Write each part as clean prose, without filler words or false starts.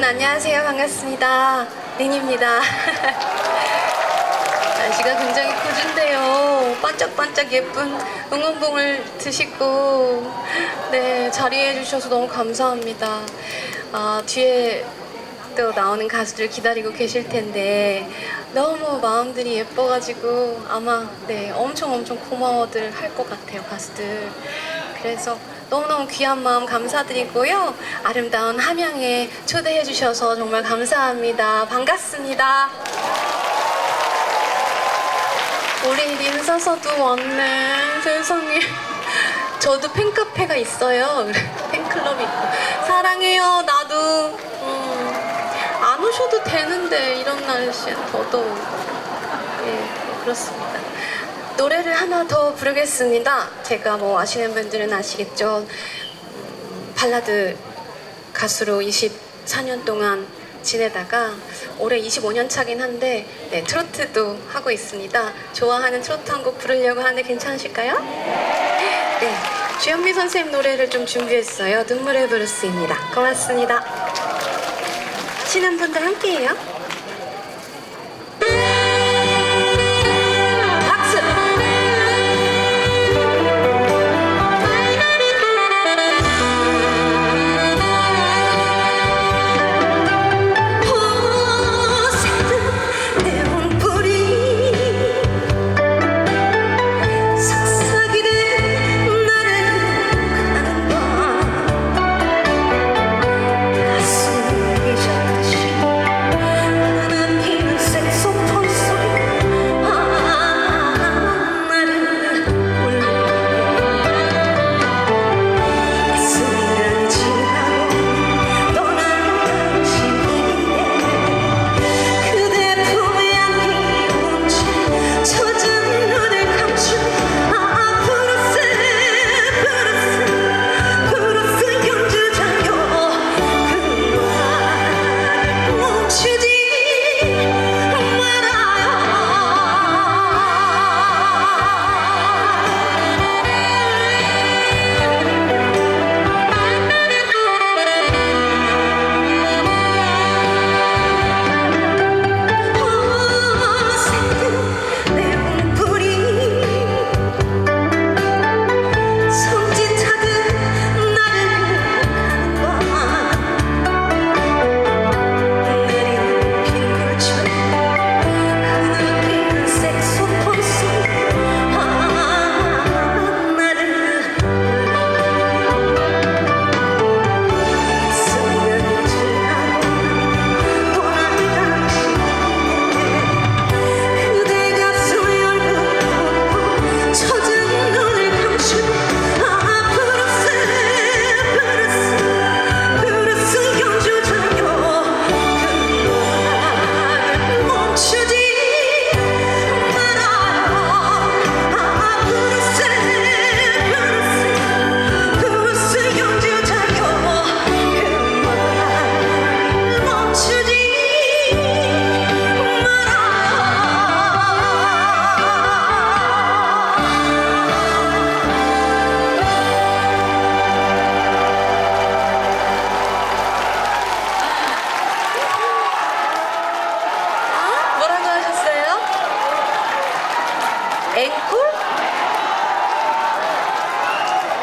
안녕하세요. 반갑습니다. 린입니다. 날씨가 굉장히 굿인데요. 반짝반짝 예쁜 응원봉을 드시고 자리해 주셔서 너무 감사합니다. 뒤에 또 나오는 가수들 기다리고 계실 텐데 너무 마음들이 예뻐가지고 아마 엄청 고마워들 할 것 같아요, 가수들. 그래서 너무너무 귀한 마음 감사드리고요. 아름다운 함양에 초대해 주셔서 정말 감사합니다. 반갑습니다. 우리 린사사도 왔네. 세상에. 저도 팬카페가 있어요. 팬클럽이 있고. 사랑해요. 나도. 안 오셔도 되는데 이런 날씨엔 더더욱. 그렇습니다. 노래를 하나 더 부르겠습니다. 제가 뭐 아시는 분들은 아시겠죠. 발라드 가수로 24년 동안 지내다가 올해 25년 차긴 한데 트로트도 하고 있습니다. 좋아하는 트로트 한 곡 부르려고 하는데 괜찮으실까요? 네, 주현미 선생님 노래를 좀 준비했어요. 눈물의 브루스입니다. 고맙습니다. 아시는 분들 함께해요.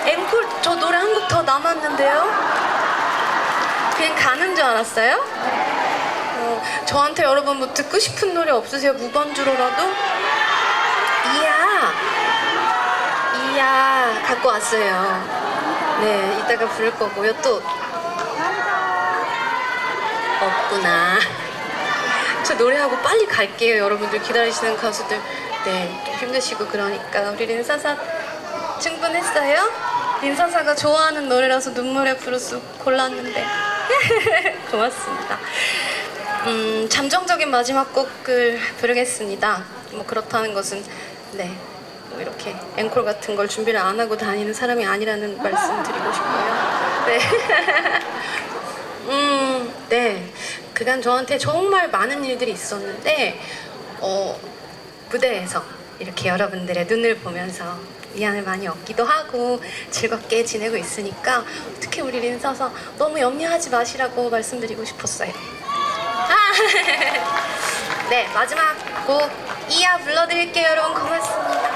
앵콜? 저 노래 한 곡 더 남았는데요? 그냥 가는 줄 알았어요? 저한테 여러분 뭐 듣고 싶은 노래 없으세요? 무반주로라도? 이야 갖고 왔어요. 네, 이따가 부를 거고요. 또 없구나. 저 노래하고 빨리 갈게요. 여러분들 기다리시는 가수들 좀 힘드시고 그러니까. 우리 린사사 충분했어요? 린사사가 좋아하는 노래라서 눈물의 브루스 골랐는데 고맙습니다. 잠정적인 마지막 곡을 부르겠습니다. 뭐 그렇다는 것은 뭐 이렇게 앵콜 같은 걸 준비를 안 하고 다니는 사람이 아니라는 말씀 드리고 싶고요. 그간 저한테 정말 많은 일들이 있었는데 무대에서 이렇게 여러분들의 눈을 보면서 위안을 많이 얻기도 하고 즐겁게 지내고 있으니까 특히 우리 린 써서 너무 염려하지 마시라고 말씀드리고 싶었어요. 네, 마지막 곡 이야 불러드릴게요. 여러분 고맙습니다.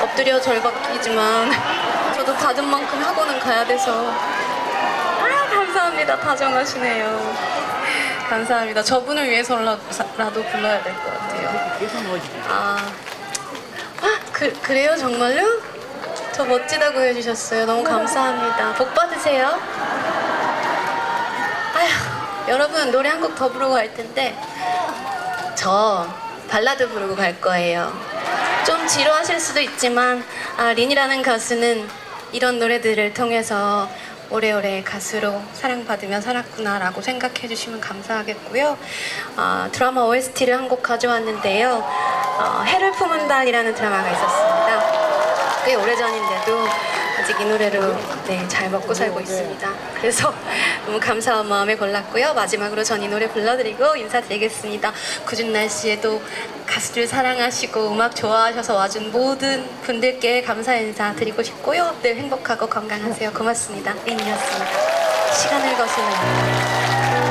엎드려 절박이지만 저도 받은 만큼 학원은 가야 돼서 감사합니다. 다정하시네요. 감사합니다. 저분을 위해서라도 불러야 될 것 같아요. 그래요? 정말요? 저 멋지다고 해주셨어요. 너무 감사합니다. 복 받으세요. 아휴, 여러분 노래 한 곡 더 부르고 갈 텐데 저 발라드 부르고 갈 거예요. 좀 지루하실 수도 있지만 린이라는 가수는 이런 노래들을 통해서 오래오래 가수로 사랑받으며 살았구나 라고 생각해 주시면 감사하겠고요. 드라마 OST를 한 곡 가져왔는데요. 해를 품은 달이라는 드라마가 있었습니다. 꽤 오래전인데도 아직 이 노래로 네, 잘 먹고 살고 있습니다. 그래서 너무 감사한 마음에 골랐고요. 마지막으로 전 이 노래 불러드리고 인사드리겠습니다. 궂은 날씨에도 가수들 사랑하시고 음악 좋아하셔서 와준 모든 분들께 감사 인사 드리고 싶고요. 늘 행복하고 건강하세요. 고맙습니다. 린이었습니다. 시간을 거스는